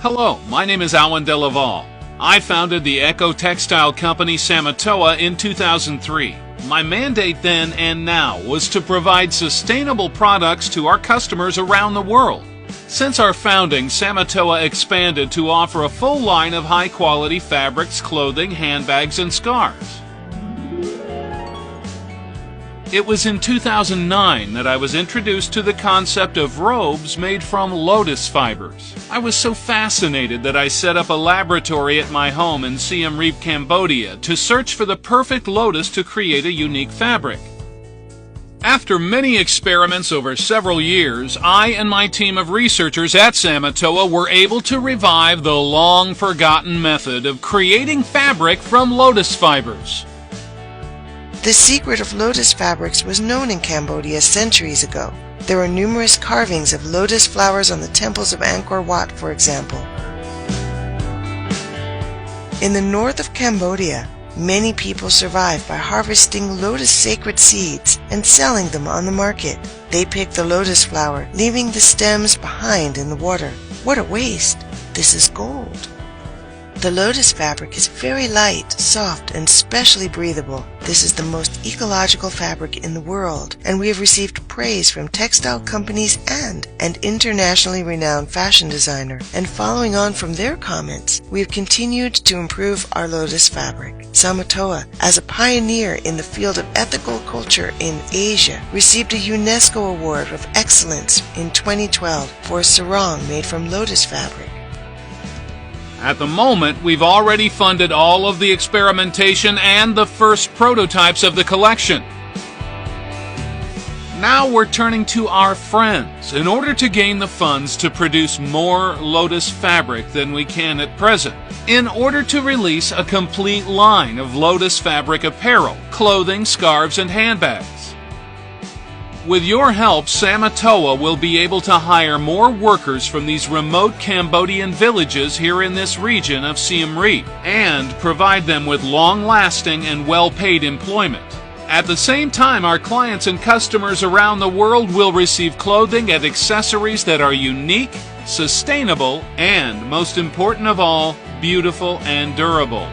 Hello, my name is Alan Delaval. I founded the eco-textile company Samatoa in 2003. My mandate then and now was to provide sustainable products to our customers around the world. Since our founding, Samatoa expanded to offer a full line of high-quality fabrics, clothing, handbags, and scarves. It was in 2009 that I was introduced to the concept of robes made from lotus fibers. I was so fascinated that I set up a laboratory at my home in Siem Reap, Cambodia to search for the perfect lotus to create a unique fabric. After many experiments over several years, I and my team of researchers at Samatoa were able to revive the long-forgotten method of creating fabric from lotus fibers. The secret of lotus fabrics was known in Cambodia centuries ago. There are numerous carvings of lotus flowers on the temples of Angkor Wat, for example. In the north of Cambodia, many people survive by harvesting lotus sacred seeds and selling them on the market. They pick the lotus flower, leaving the stems behind in the water. What a waste! This is gold. The lotus fabric is very light, soft, and especially breathable. This is the most ecological fabric in the world, and we have received praise from textile companies and an internationally renowned fashion designer. And following on from their comments, we have continued to improve our lotus fabric. Samatoa, as a pioneer in the field of ethical culture in Asia, received a UNESCO Award of Excellence in 2012 for a sarong made from lotus fabric. At the moment, we've already funded all of the experimentation and the first prototypes of the collection. Now we're turning to our friends in order to gain the funds to produce more lotus fabric than we can at present, in order to release a complete line of lotus fabric apparel, clothing, scarves, and handbags. With your help, Samatoa will be able to hire more workers from these remote Cambodian villages here in this region of Siem Reap and provide them with long-lasting and well-paid employment. At the same time, our clients and customers around the world will receive clothing and accessories that are unique, sustainable, and, most important of all, beautiful and durable.